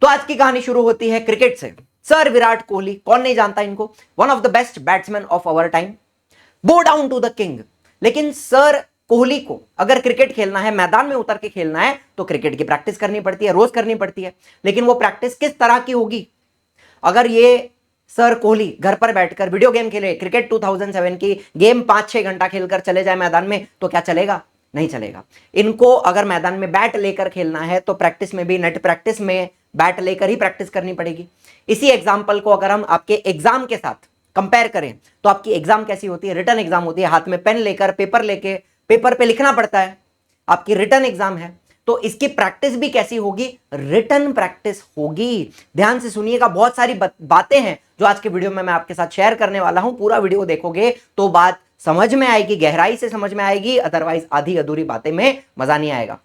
तो आज की कहानी शुरू होती है क्रिकेट से। सर विराट कोहली, कौन नहीं जानता इनको, one of the best batsman of our time, bow down to the king. लेकिन सर कोहली को अगर क्रिकेट खेलना है, मैदान में उतर के खेलना है, तो क्रिकेट की प्रैक्टिस करनी पड़ती है, रोज करनी पड़ती है। लेकिन वो प्रैक्टिस किस तरह की होगी? अगर ये सर कोहली घर पर बैठकर वीडियो गेम खेले, क्रिकेट 2007 की गेम 5-6 घंटा खेलकर चले जाए मैदान में, तो क्या चलेगा? नहीं चलेगा। इनको अगर मैदान में बैट लेकर खेलना है तो प्रैक्टिस में भी, नेट प्रैक्टिस में बैट लेकर ही प्रैक्टिस करनी पड़ेगी। इसी एग्जाम्पल को अगर हम आपके एग्जाम के साथ कंपेयर करें तो आपकी एग्जाम कैसी होती है? रिटन एग्जाम होती है। हाथ में पेन लेकर, पेपर लेके पेपर पे लिखना पड़ता है। आपकी रिटन एग्जाम है, तो इसकी प्रैक्टिस भी कैसी होगी? रिटन प्रैक्टिस होगी। ध्यान से सुनिएगा, बहुत सारी बातें हैं जो आज के वीडियो में मैं आपके साथ शेयर करने वाला हूं। पूरा वीडियो देखोगे तो बात समझ में आएगी, गहराई से समझ में आएगी, अदरवाइज आधी अधूरी बातें में मजा नहीं आएगा।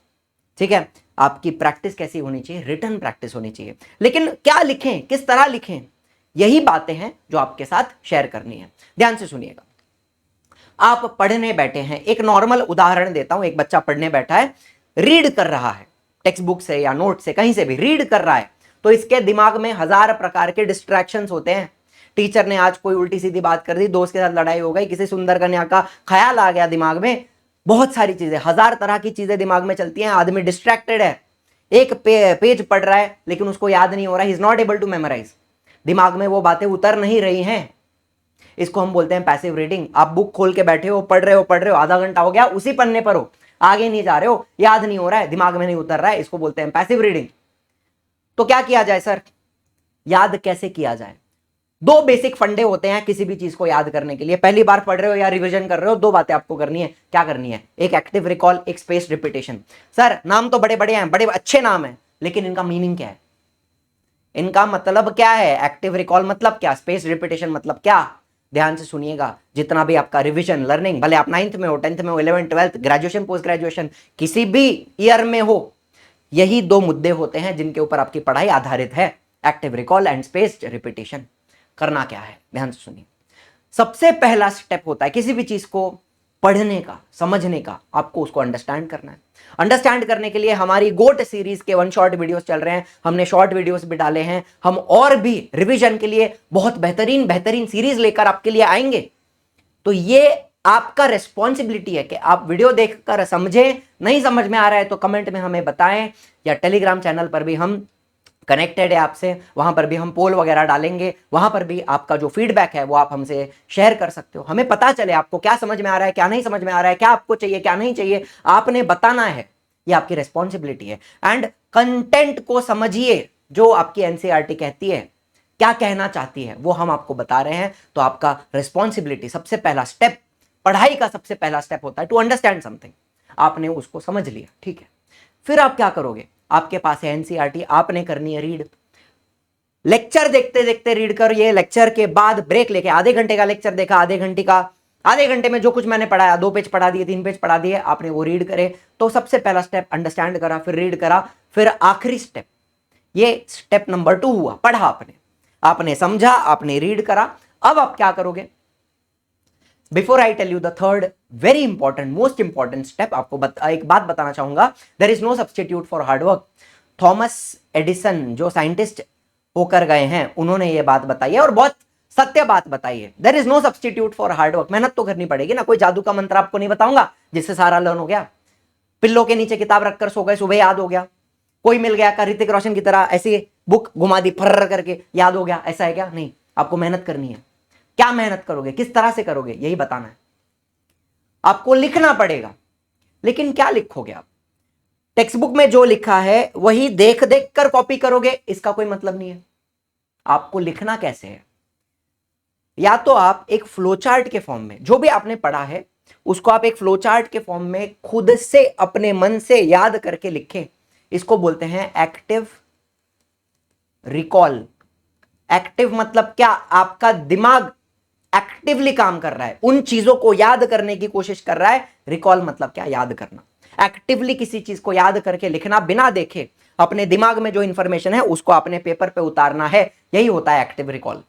ठीक है, आपकी प्रैक्टिस कैसी होनी चाहिए? रिटन प्रैक्टिस होनी चाहिए। लेकिन क्या लिखें, किस तरह लिखें, यही बातें हैं जो आपके साथ शेयर करनी है। ध्यान से सुनिएगा। आप पढ़ने बैठे हैं, एक नॉर्मल उदाहरण देता हूं। एक बच्चा पढ़ने बैठा है, रीड कर रहा है, टेक्स्ट बुक से या नोट से, कहीं से भी रीड कर रहा है, तो इसके दिमाग में हजार प्रकार के डिस्ट्रैक्शंस होते हैं। टीचर ने आज कोई उल्टी सीधी बात कर दी, दोस्त के साथ लड़ाई हो गई, किसी सुंदर कन्या का ख्याल आ गया दिमाग में, बहुत सारी चीजें, हजार तरह की चीजें दिमाग में चलती हैं। आदमी डिस्ट्रैक्टेड है, एक पेज पढ़ रहा है लेकिन उसको याद नहीं हो रहा, he is not able to memorise, दिमाग में वो बातें उतर नहीं रही हैं। इसको हम बोलते हैं पैसिव रीडिंग। आप बुक खोल के बैठे हो, पढ़ रहे हो, आधा घंटा हो गया, उसी पन्ने पर हो, आगे नहीं जा रहे हो, याद नहीं हो रहा है, दिमाग में नहीं उतर रहा है, इसको बोलते हैं पैसिव रीडिंग। तो क्या किया जाए सर? याद कैसे किया जाए? दो बेसिक फंडे होते हैं किसी भी चीज को याद करने के लिए। पहली बार पढ़ रहे हो या रिवीजन कर रहे हो, दो बातें आपको करनी है। क्या करनी है? एक एक्टिव रिकॉल, एक स्पेस रिपीटेशन। सर नाम तो बड़े बड़े हैं, बड़े अच्छे नाम हैं, लेकिन इनका मीनिंग क्या है? इनका मतलब क्या है? एक्टिव रिकॉल मतलब क्या? स्पेस रिपीटेशन मतलब क्या? ध्यान से सुनिएगा। जितना भी आपका रिवीजन, लर्निंग, भले आप 9th में हो, 10th में हो, 11th, 12th, graduation, post graduation, किसी भी ईयर में हो, यही दो मुद्दे होते हैं जिनके ऊपर आपकी पढ़ाई आधारित है, active recall and space repetition. करना क्या है? ध्यान से सुनिए। सबसे पहला स्टेप होता है किसी भी चीज को पढ़ने का, समझने का, आपको उसको अंडरस्टैंड करना है। अंडरस्टैंड करने के लिए हमारी गोट सीरीज के 1 शॉर्ट वीडियोस चल रहे हैं, हमने शॉर्ट वीडियोस भी डाले हैं। हम और भी रिवीजन के लिए बहुत बेहतरीन बेहतरीन सीरीज लेकर आपके लिए आएंगे। तो ये आपका रिस्पॉन्सिबिलिटी है कि आप वीडियो देखकर समझें। नहीं समझ में आ रहा है तो कमेंट में हमें बताएं, या टेलीग्राम चैनल पर भी हम कनेक्टेड है आपसे, वहां पर भी हम पोल वगैरह डालेंगे, वहां पर भी आपका जो फीडबैक है वो आप हमसे शेयर कर सकते हो। हमें पता चले आपको क्या समझ में आ रहा है, क्या नहीं समझ में आ रहा है, क्या आपको चाहिए, क्या नहीं चाहिए, आपने बताना है। ये आपकी रिस्पॉन्सिबिलिटी है। एंड कंटेंट को समझिए, जो आपकी एनसीईआरटी कहती है, क्या कहना चाहती है, वो हम आपको बता रहे हैं। तो आपका रिस्पॉन्सिबिलिटी, सबसे पहला स्टेप, पढ़ाई का सबसे पहला स्टेप होता है टू अंडरस्टैंड समथिंग। आपने उसको समझ लिया, ठीक है, फिर आप क्या करोगे? आपके पास है एनसीईआरटी, आपने करनी है रीड। लेक्चर देखते देखते रीड कर, ये लेक्चर के बाद ब्रेक लेके, आधे घंटे का लेक्चर देखा, आधे घंटे में जो कुछ मैंने पढ़ाया, 2 पेज पढ़ा दिए, 3 पेज पढ़ा दिए, आपने वो रीड करे। तो सबसे पहला स्टेप अंडरस्टैंड करा, फिर रीड करा, फिर आखिरी स्टेप, ये स्टेप नंबर 2 हुआ, पढ़ा आपने समझा, आपने रीड करा। अब आप क्या करोगे? Before I tell you the third very important, most important step, आपको एक बात बताना चाहूंगा। There is no substitute for hard work. Thomas Edison जो साइंटिस्ट होकर गए हैं, उन्होंने ये बात बताई है और बहुत सत्य बात बताई है। There is no substitute for hard work. मेहनत तो करनी पड़ेगी ना, कोई जादू का मंत्र आपको नहीं बताऊंगा जिससे सारा लर्न हो गया। पिल्लों के नीचे किताब रखकर सो गए, सुबह याद हो गया। कोई मिल गया का ऋतिक रोशन की तरह ऐसी बुक घुमा दी, फर्र करके याद हो गया, ऐसा है क्या? नहीं, आपको मेहनत करनी है। क्या मेहनत करोगे, किस तरह से करोगे, यही बताना है। आपको लिखना पड़ेगा, लेकिन क्या लिखोगे आप? टेक्स्ट बुक में जो लिखा है वही देख देख कर कॉपी करोगे, इसका कोई मतलब नहीं है। आपको लिखना कैसे है? या तो आप एक फ्लो चार्ट के फॉर्म में, जो भी आपने पढ़ा है उसको आप एक फ्लो चार्ट के फॉर्म में खुद से अपने मन से याद करके लिखें। इसको बोलते हैं एक्टिव रिकॉल। एक्टिव मतलब क्या? आपका दिमाग एक्टिवली काम कर रहा है, उन चीजों को याद करने की कोशिश कर रहा है। रिकॉल मतलब क्या? याद करना। एक्टिवली किसी चीज को याद करके लिखना, बिना देखे अपने दिमाग में जो इंफॉर्मेशन है उसको अपने पेपर पे उतारना है, यही होता है एक्टिव रिकॉल।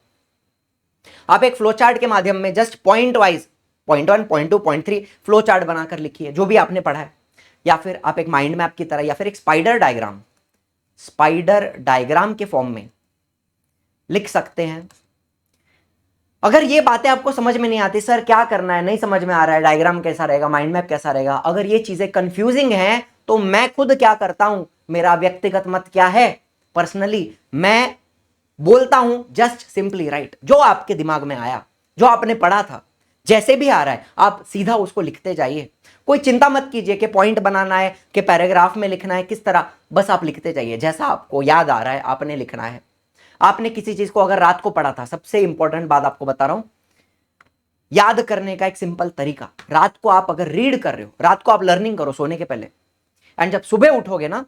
आप एक फ्लो चार्ट के माध्यम में just point wise, point 1, point 2, point 3 flow chart बनाकर लिखिए जो भी आपने पढ़ा है, या फिर आप एक माइंड मैप की तरह, या फिर एक स्पाइडर डायग्राम। स्पाइडर डायग्राम के फॉर्म में लिख सकते हैं। अगर ये बातें आपको समझ में नहीं आती, सर क्या करना है, नहीं समझ में आ रहा है, डायग्राम कैसा रहेगा, माइंड मैप कैसा रहेगा, अगर ये चीजें कंफ्यूजिंग हैं तो मैं खुद क्या करता हूं, मेरा व्यक्तिगत मत क्या है, पर्सनली मैं बोलता हूं जस्ट सिंपली राइट। जो आपके दिमाग में आया, जो आपने पढ़ा था, जैसे भी आ रहा है आप सीधा उसको लिखते जाइए। कोई चिंता मत कीजिए कि पॉइंट बनाना है कि पैराग्राफ में लिखना है, किस तरह, बस आप लिखते जाइए, जैसा आपको याद आ रहा है आपने लिखना है। आपने किसी चीज को अगर रात को पढ़ा था, सबसे इंपॉर्टेंट बात आपको बता रहा हूं, याद करने का एक सिंपल तरीका, रात को आप अगर रीड कर रहे हो, रात को आप लर्निंग करो सोने के पहले, एंड जब सुबह उठोगे ना,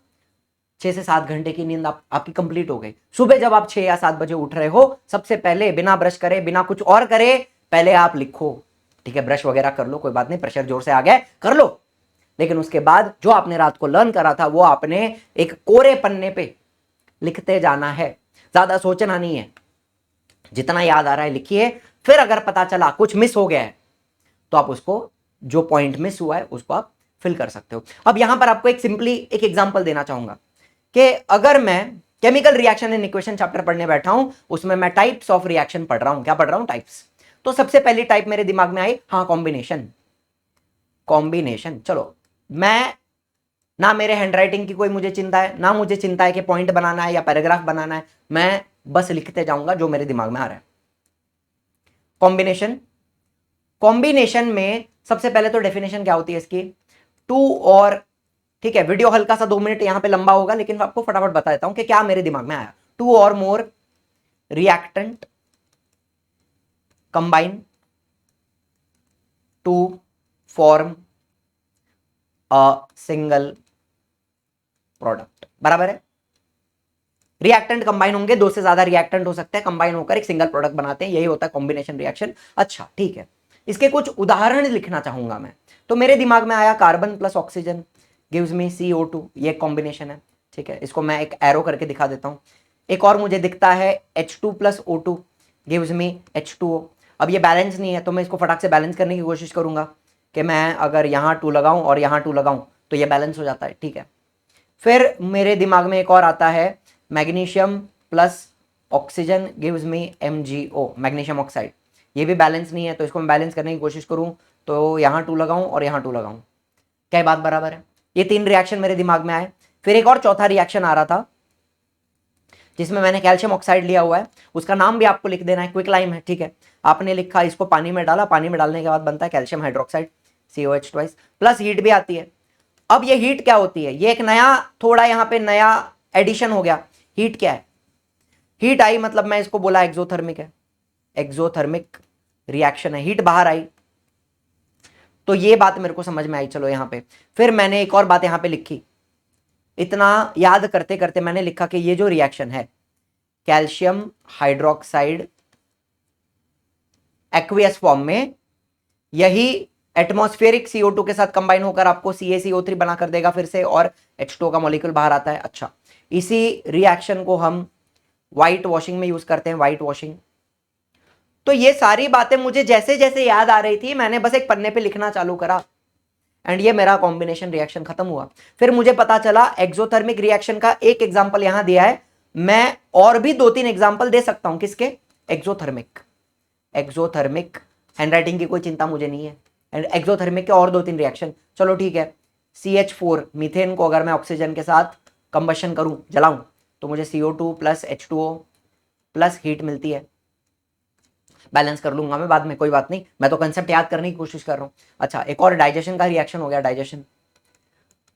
6 से 7 घंटे की नींद आपकी कंप्लीट हो गई। सुबह जब आप 6 या 7 बजे उठ रहे हो, सबसे पहले बिना ब्रश करे, बिना कुछ और करे, पहले आप लिखो। ठीक है, ब्रश वगैरह कर लो, कोई बात नहीं, प्रेशर जोर से आ गया कर लो, लेकिन उसके बाद जो आपने रात को लर्न करा था वो आपने एक कोरे पन्ने पे लिखते जाना है। ज्यादा सोचना नहीं है, जितना याद आ रहा है लिखिए। फिर अगर पता चला कुछ मिस हो गया है तो आप उसको, जो पॉइंट मिस हुआ है उसको आप फिल कर सकते हो। अब यहां पर आपको एक सिंपली एक एग्जांपल देना चाहूंगा कि अगर मैं chemical reaction and equation chapter पढ़ने बैठा हूं, उसमें मैं टाइप्स ऑफ रिएक्शन पढ़ रहा हूं। क्या पढ़ रहा हूं? टाइप्स। तो सबसे पहली टाइप मेरे दिमाग में आई, हाँ कॉम्बिनेशन। कॉम्बिनेशन, चलो, मैं ना मेरे हैंडराइटिंग की कोई मुझे चिंता है, ना मुझे चिंता है कि पॉइंट बनाना है या पैराग्राफ बनाना है, मैं बस लिखते जाऊंगा जो मेरे दिमाग में आ रहा है। कॉम्बिनेशन, कॉम्बिनेशन में सबसे पहले तो डेफिनेशन क्या होती है इसकी, टू और, ठीक है, वीडियो हल्का सा 2 मिनट यहां पे लंबा होगा, लेकिन आपको फटाफट बता देता हूं कि क्या मेरे दिमाग में आया। Two or more reactant combine to form a single product, बराबर है। रिएक्टेंट कंबाइन होंगे, 2 से ज्यादा रिएक्टेंट हो सकते हैं, कंबाइन होकर एक सिंगल प्रोडक्ट बनाते हैं, यही होता है कॉम्बिनेशन रिएक्शन। अच्छा ठीक है, इसके कुछ उदाहरण लिखना चाहूंगा मैं। तो मेरे दिमाग में आया carbon plus oxygen gives me CO2, ये कॉम्बिनेशन है। ठीक है, इसको मैं एक एरो करके दिखा देता हूं। एक और मुझे दिखता है H2 plus O2 gives me H2O। अब ये बैलेंस नहीं है तो मैं इसको फटाक से बैलेंस करने की कोशिश करूंगा कि मैं अगर यहाँ 2 लगाऊं और यहाँ 2 लगाऊं तो ये बैलेंस हो जाता है। ठीक है, फिर मेरे दिमाग में एक और आता है, magnesium plus oxygen gives me MgO, magnesium oxide. ये भी बैलेंस नहीं है तो इसको मैं बैलेंस करने की कोशिश करूं तो यहाँ 2 लगाऊं और यहाँ 2 लगाऊं, क्या बात बराबर है? ये 3 रिएक्शन मेरे दिमाग में आए। फिर एक और चौथा रिएक्शन आ रहा था जिसमें मैंने कैल्शियम ऑक्साइड लिया हुआ है, उसका नाम भी आपको लिख देना है, क्विक लाइम है। ठीक है, आपने लिखा, इसको पानी में डाला, पानी में डालने के बाद बनता है calcium hydroxide, COH twice, plus heat भी आती है। अब ये हीट क्या होती है, ये एक नया, थोड़ा यहाँ पे नया एडिशन हो गया। हीट क्या है? हीट आई मतलब मैं इसको बोला एक्सोथर्मिक है, एक्सोथर्मिक रिएक्शन है, हीट बाहर आई। तो ये बात मेरे को समझ में आई। चलो यहाँ पे फिर मैंने एक और बात यहाँ पे लिखी, इतना याद करते करते मैंने लिखा कि ये जो रिएक्शन है, कैल्शियम हाइड्रोक्साइड एक्वियस फॉर्म में, यही एटमॉस्फेरिक CO2 के साथ कंबाइन होकर आपको CaCO3 बना कर देगा फिर से, और H2O का मॉलिक्यूल बाहर आता है। अच्छा, इसी रिएक्शन को हम व्हाइट वॉशिंग में यूज करते हैं, व्हाइट वॉशिंग। तो ये सारी बातें मुझे जैसे जैसे याद आ रही थी, मैंने बस एक पन्ने पे लिखना चालू करा, एंड ये मेरा कॉम्बिनेशन रिएक्शन खत्म हुआ। फिर मुझे पता चला एक्सोथर्मिक रिएक्शन का एक एग्जांपल यहां दिया है, मैं और भी 2-3 एग्जांपल दे सकता हूं। किसके? एक्सोथर्मिक। एक्सोथर्मिक हैंडराइटिंग की कोई चिंता मुझे नहीं है, एंड एक्सोथर्मिक के और 2-3 रिएक्शन। चलो ठीक है, CH4 मीथेन को अगर मैं ऑक्सीजन के साथ कंबशन करूं, जलाऊं, तो मुझे CO2 plus H2O plus heat मिलती है। बैलेंस कर लूंगा मैं बाद में, कोई बात नहीं, मैं तो कंसेप्ट याद करने की कोशिश कर रहा हूं। अच्छा, एक और डाइजेशन का रिएक्शन हो गया, डाइजेशन।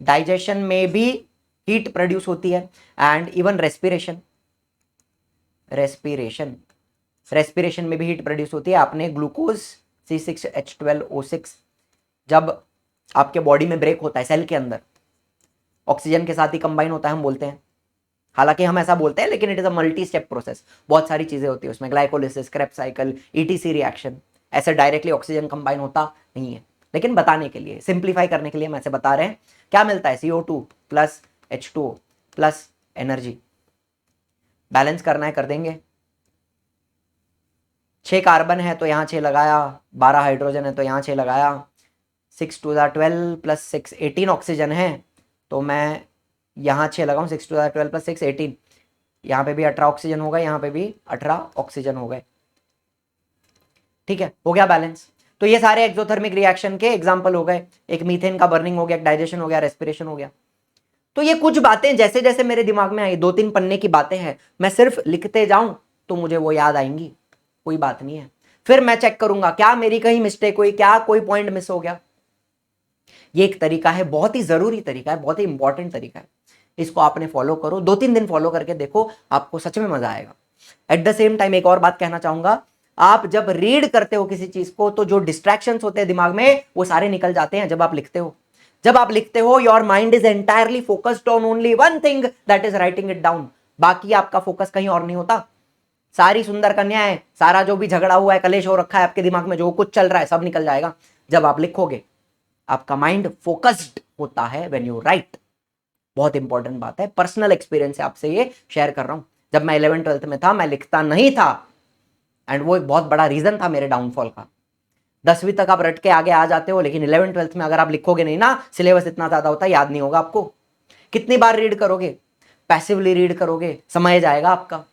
डाइजेशन में भी हीट प्रोड्यूस होती है, and even respiration, respiration, respiration में भी हीट प्रोड्यूस होती है। आपने ग्लूकोज C6H12O6 जब आपके बॉडी में ब्रेक होता है, सेल के अंदर ऑक्सीजन के साथ ही कंबाइन होता है, हम बोलते हैं, हालांकि हम ऐसा बोलते हैं लेकिन it is a multi step process, बहुत सारी चीजें होती है उसमें, glycolysis, Krebs cycle, ETC reaction. ऐसे डायरेक्टली ऑक्सीजन कंबाइन होता नहीं है, लेकिन बताने के लिए, सिंप्लीफाई करने के लिए हम ऐसे बता रहे हैं। क्या मिलता है? CO2 plus H2O plus energy. Balance करना है, कर देंगे। 6 कार्बन है तो यहाँ 6 लगाया, 12 हाइड्रोजन है तो यहाँ 6 लगाया, 6 2 12 प्लस 6 18 ऑक्सीजन है, तो मैं यहाँ 6 लगाऊं, 6 टू 12 प्लस 6 18, यहाँ पे भी 18 ऑक्सीजन होगा, यहाँ पे भी 18 ऑक्सीजन हो गए। ठीक है, हो गया बैलेंस। तो ये सारे एक्सोथर्मिक रिएक्शन के एग्जांपल हो गए, एक मीथेन का बर्निंग हो गया, डाइजेशन हो गया, रेस्पिरेशन हो गया। तो ये कुछ बातें जैसे जैसे मेरे दिमाग में आई, 2-3 पन्ने की बातें हैं, मैं सिर्फ लिखते जाऊं तो मुझे वो याद आएंगी, कोई बात नहीं है। फिर मैं चेक करूंगा क्या मेरी कहीं मिस्टेक हुई, क्या कोई पॉइंट मिस हो गया। ये एक तरीका है, बहुत ही जरूरी तरीका है, बहुत ही इंपॉर्टेंट तरीका है। इसको आपने फॉलो करो, 2-3 दिन फॉलो करके देखो, आपको सच में मजा आएगा। एट द सेम टाइम एक और बात कहना चाहूंगा, आप जब रीड करते हो किसी चीज को तो जो डिस्ट्रैक्शंस होते हैं दिमाग में वो सारे निकल जाते हैं जब आप लिखते हो। जब आप लिखते हो your mind is entirely focused on only one thing, that is writing it down. बाकी आपका फोकस कहीं और नहीं होता। सारी सुंदर कन्याएं, सारा जो भी झगड़ा हुआ है, कलेश हो रखा है आपके दिमाग में, जो कुछ चल रहा है सब निकल जाएगा जब आप लिखोगे। आपका माइंड फोकस्ड होता है व्हेन यू राइट। बहुत इंपॉर्टेंट बात है, पर्सनल एक्सपीरियंस से आपसे ये शेयर कर रहा हूं। जब मैं 11th-12th में था मैं लिखता नहीं था, एंड वो एक बहुत बड़ा रीजन था मेरे डाउनफॉल का। 10वीं तक आप रट के आगे आ जाते हो, लेकिन 11th-12th में अगर आप लिखोगे नहीं ना, सिलेबस इतना ज्यादा होता है, याद नहीं होगा आपको। कितनी बार रीड करोगे, पैसिवली रीड करोगे, समय जाएगा आपका।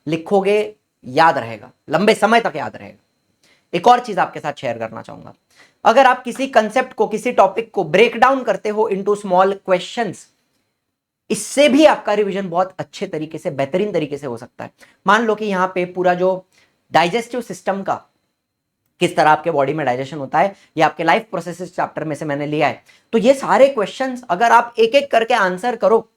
लिखोगे, याद रहेगा, लंबे समय तक याद रहेगा। एक और चीज आपके साथ शेयर करना चाहूंगा, अगर आप किसी कंसेप्ट को, किसी टॉपिक को ब्रेक डाउन करते हो इनटू स्मॉल क्वेश्चंस, इससे भी आपका रिवीजन बहुत अच्छे तरीके से, बेहतरीन तरीके से हो सकता है। मान लो कि यहां पे पूरा जो डाइजेस्टिव सिस्टम का, किस तरह आपके बॉडी में डाइजेशन होता है, ये आपके लाइफ प्रोसेसेस चैप्टर में से मैंने लिया है। तो ये सारे क्वेश्चंस अगर आप एक एक करके आंसर करो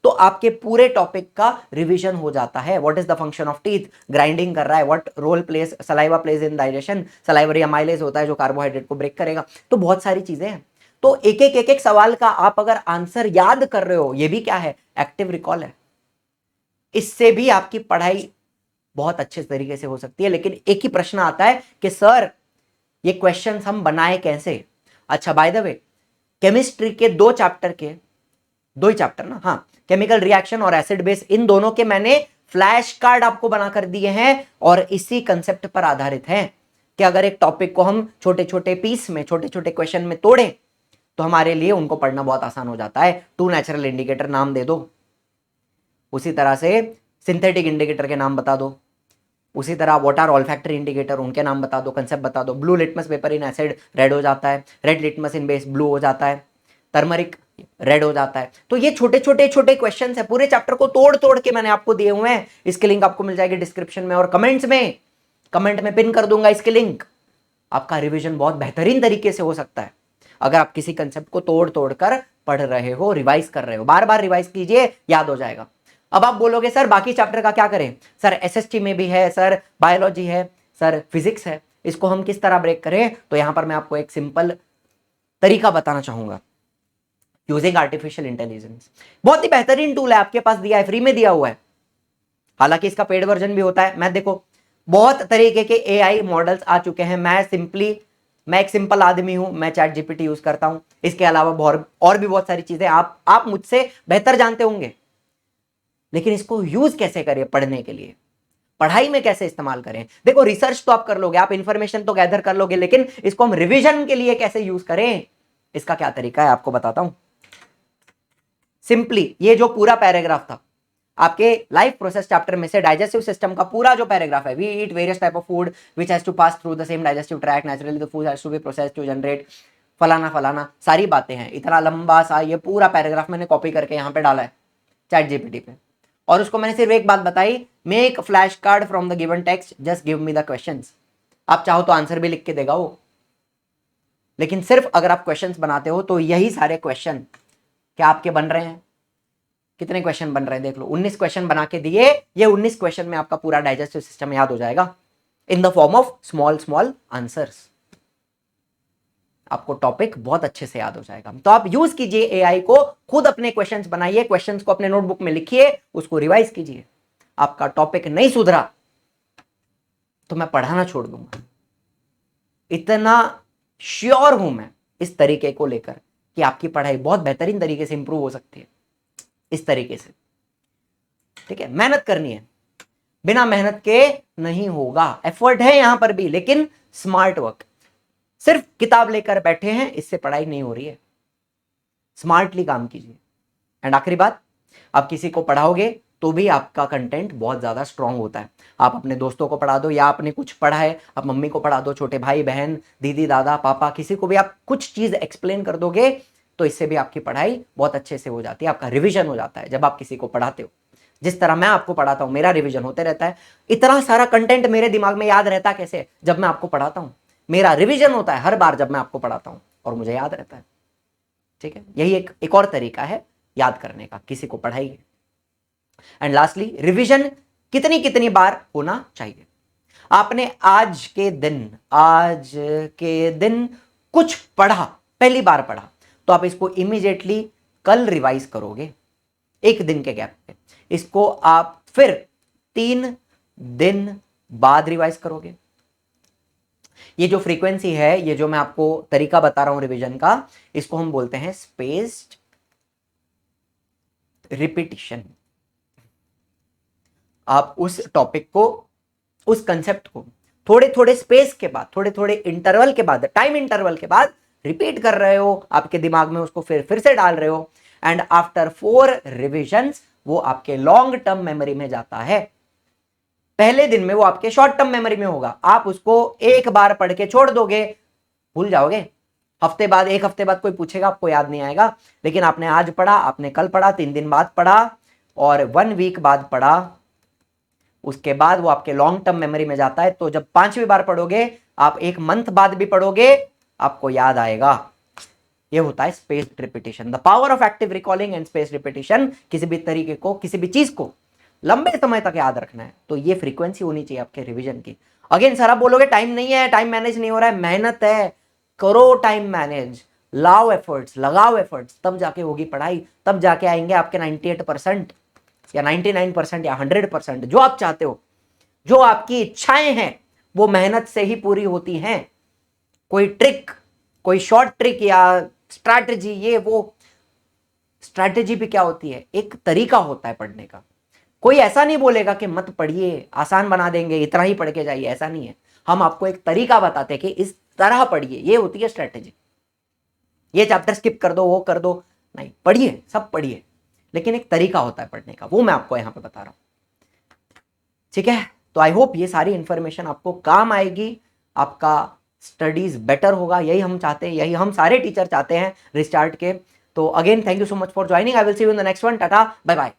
तो आपके पूरे टॉपिक का रिवीजन हो जाता है। What is the function of teeth, grinding कर रहा है, what role plays saliva plays in digestion, salivary amylase होता है जो कार्बोहाइड्रेट को ब्रेक करेगा। तो बहुत सारी चीजें हैं। तो एक एक सवाल का आप अगर आंसर याद कर रहे हो, ये भी क्या है, एक्टिव रिकॉल है। इससे भी आपकी पढ़ाई बहुत अच्छे तरीके से हो सकती है। लेकिन एक ही प्रश्न आता है कि सर ये क्वेश्चंस हम बनाए कैसे। अच्छा, बाय द वे, केमिस्ट्री के 2 ही चैप्टर ना, हाँ, केमिकल रिएक्शन और एसिड बेस, इन दोनों के मैंने फ्लैश कार्ड आपको बना कर दिए हैं, और इसी कंसेप्ट पर आधारित हैं कि अगर एक टॉपिक को हम छोटे छोटे पीस में, छोटे छोटे क्वेश्चन में तोड़ें तो हमारे लिए उनको पढ़ना बहुत आसान हो जाता है। 2 नेचुरल इंडिकेटर नाम दे दो, उसी तरह से सिंथेटिक इंडिकेटर के नाम बता दो, उसी तरह व्हाट आर ऑल्फैक्टरी इंडिकेटर, उनके नाम बता दो, कंसेप्ट बता दो। Blue litmus paper in acid red हो जाता है, रेड लिटमस इन बेस ब्लू हो जाता है, टर्मरिक रेड हो जाता है। तो ये छोटे छोटे क्वेश्चंस है, पूरे चैप्टर को तोड़ तोड़ के मैंने आपको दिए हुए हैं। इसकी लिंक आपको मिल जाएगी डिस्क्रिप्शन में, और कमेंट में पिन कर दूंगा इसकी लिंक। आपका रिवीजन बहुत बेहतरीन तरीके से हो सकता है अगर आप किसी कंसेप्ट को तोड़ तोड़ कर पढ़ रहे हो, रिवाइज कर रहे हो। बार बार रिवाइज कीजिए, याद हो जाएगा। अब आप बोलोगे सर बाकी चैप्टर का क्या करें, सर एसएसटी में भी है, सर बायोलॉजी है, सर फिजिक्स है, इसको हम किस तरह ब्रेक करें। तो यहां पर मैं आपको एक सिंपल तरीका बताना चाहूंगा, यूजिंग आर्टिफिशियल इंटेलिजेंस। बहुत ही बेहतरीन टूल है, आपके पास दिया है, फ्री में दिया हुआ है। हालांकि इसका पेड वर्जन भी होता है। मैं देखो, बहुत तरीके के एआई मॉडल्स आ चुके हैं। मैं एक सिंपल आदमी हूं, मैं चैट जीपीटी यूज करता हूं। इसके अलावा और भी बहुत सारी चीजें आप मुझसे बेहतर जानते होंगे। लेकिन इसको यूज कैसे करें पढ़ने के लिए, पढ़ाई में कैसे इस्तेमाल करें। देखो, रिसर्च तो आप कर लोगे, आप इंफॉर्मेशन तो गैदर कर लोगे, लेकिन इसको हम रिवीजन के लिए कैसे यूज करें, इसका क्या तरीका है आपको बताता हूं। सिंपली ये जो पूरा पैराग्राफ था आपके लाइफ प्रोसेस चैप्टर में से, डाइजेस्टिव सिस्टम का पूरा जो पैराग्राफ है, we eat various type of food which has to pass through the same digestive tract, naturally the food has to be processed to generate फलाना फलाना, सारी बातें हैं। इतना लंबा सा ये पूरा पैराग्राफ मैंने कॉपी करके यहां पे डाला है चैट जीपीटी पे, और उसको मैंने सिर्फ एक बात बताई, make flash card from the given text, just give me the questions. आप चाहो तो आंसर भी लिख के देगा वो, लेकिन सिर्फ अगर आप क्वेश्चंस बनाते हो तो यही सारे क्वेश्चन क्या आपके बन रहे हैं। कितने क्वेश्चन बन रहे हैं देख लो, 19 क्वेश्चन बना के दिए। ये 19 क्वेश्चन में आपका पूरा डाइजेस्टिव सिस्टम याद हो जाएगा in the form of small small answers. आपको टॉपिक बहुत अच्छे से याद हो जाएगा। तो आप यूज कीजिए एआई को, खुद अपने क्वेश्चंस बनाइए, क्वेश्चंस को अपने नोटबुक में लिखिए, उसको रिवाइज कीजिए। आपका टॉपिक नहीं सुधरा तो मैं पढ़ाना छोड़ दूंगा, इतना श्योर हूं मैं इस तरीके को लेकर कि आपकी पढ़ाई बहुत बेहतरीन तरीके से इंप्रूव हो सकती है इस तरीके से। ठीक है, मेहनत करनी है, बिना मेहनत के नहीं होगा। एफर्ट है यहां पर भी, लेकिन स्मार्ट वर्क। सिर्फ किताब लेकर बैठे हैं, इससे पढ़ाई नहीं हो रही है। स्मार्टली काम कीजिए, एंड आखिरी बात, आप किसी को पढ़ाओगे तो भी आपका कंटेंट बहुत ज़्यादा स्ट्रांग होता है। आप अपने दोस्तों को पढ़ा दो या आपने कुछ पढ़ा है, आप मम्मी को पढ़ा दो, छोटे भाई बहन, दीदी दादा पापा, किसी को भी आप कुछ चीज़ एक्सप्लेन कर दोगे तो इससे भी आपकी पढ़ाई बहुत अच्छे से हो जाती है, आपका रिविजन हो जाता है जब आप किसी को पढ़ाते हो। जिस तरह मैं आपको पढ़ाता हूँ मेरा रिविजन होते रहता है। इतना सारा कंटेंट मेरे दिमाग में याद रहता कैसे? जब मैं आपको पढ़ाता हूँ मेरा रिविजन होता है हर बार जब मैं आपको पढ़ाता हूँ और मुझे याद रहता है। ठीक है, यही एक और तरीका है याद करने का, किसी को पढ़ाइए। एंड लास्टली, रिविजन कितनी कितनी बार होना चाहिए? आपने आज के दिन कुछ पढ़ा, पहली बार पढ़ा, तो आप इसको इमीडिएटली कल रिवाइज करोगे, एक दिन के गैप पे। इसको आप फिर 3 दिन बाद रिवाइज करोगे। ये जो फ्रीक्वेंसी है, ये जो मैं आपको तरीका बता रहा हूं रिवीजन का, इसको हम बोलते हैं स्पेस्ड रिपीटिशन। आप उस टॉपिक को, उस कंसेप्ट को थोड़े थोड़े स्पेस के बाद, थोड़े थोड़े इंटरवल के बाद, टाइम इंटरवल के बाद रिपीट कर रहे हो, आपके दिमाग में उसको फिर से डाल रहे हो। एंड आफ्टर 4 रिविजन्स वो आपके लॉन्ग टर्म मेमोरी में जाता है। पहले दिन में वो आपके शॉर्ट टर्म मेमोरी में होगा, आप उसको एक बार पढ़ के छोड़ दोगे, भूल जाओगे। एक हफ्ते बाद कोई पूछेगा आपको याद नहीं आएगा, लेकिन आपने आज पढ़ा, आपने कल पढ़ा, 3 दिन बाद पढ़ा और 1 वीक बाद पढ़ा, उसके बाद वो आपके लॉन्ग टर्म मेमोरी में जाता है। तो जब 5वीं बार पढ़ोगे, आप 1 मंथ बाद भी पढ़ोगे, आपको याद आएगा। ये होता है spaced repetition. The power of active recalling and spaced repetition. किसी भी तरीके को, किसी भी चीज को लंबे समय तक याद रखना है तो ये फ्रीक्वेंसी होनी चाहिए आपके रिवीजन की। अगेन सर आप बोलोगे टाइम नहीं है, टाइम मैनेज नहीं हो रहा है, मेहनत है, करो टाइम मैनेज, लाओ एफर्ट्स, लगाओ एफर्ट्स, तब जाके होगी पढ़ाई, तब जाके आएंगे आपके 98% या 99% या 100%। जो आप चाहते हो, जो आपकी इच्छाएं हैं, वो मेहनत से ही पूरी होती हैं। कोई ट्रिक, कोई शॉर्ट ट्रिक या स्ट्रैटेजी, ये वो स्ट्रैटेजी भी क्या होती है, एक तरीका होता है पढ़ने का। कोई ऐसा नहीं बोलेगा कि मत पढ़िए, आसान बना देंगे, इतना ही पढ़ के जाइए, ऐसा नहीं है। हम आपको एक तरीका बताते हैं कि इस तरह पढ़िए, ये होती है स्ट्रैटेजी। ये चैप्टर स्किप कर दो, वो कर दो, नहीं, पढ़िए, सब पढ़िए, लेकिन एक तरीका होता है पढ़ने का, वो मैं आपको यहां पे बता रहा हूं। ठीक है, तो आई होप ये सारी इंफॉर्मेशन आपको काम आएगी, आपका स्टडीज बेटर होगा, यही हम चाहते हैं, यही हम सारे टीचर चाहते हैं रिस्टार्ट के। तो again thank you so much for joining, I will see you in the next one, tata bye bye.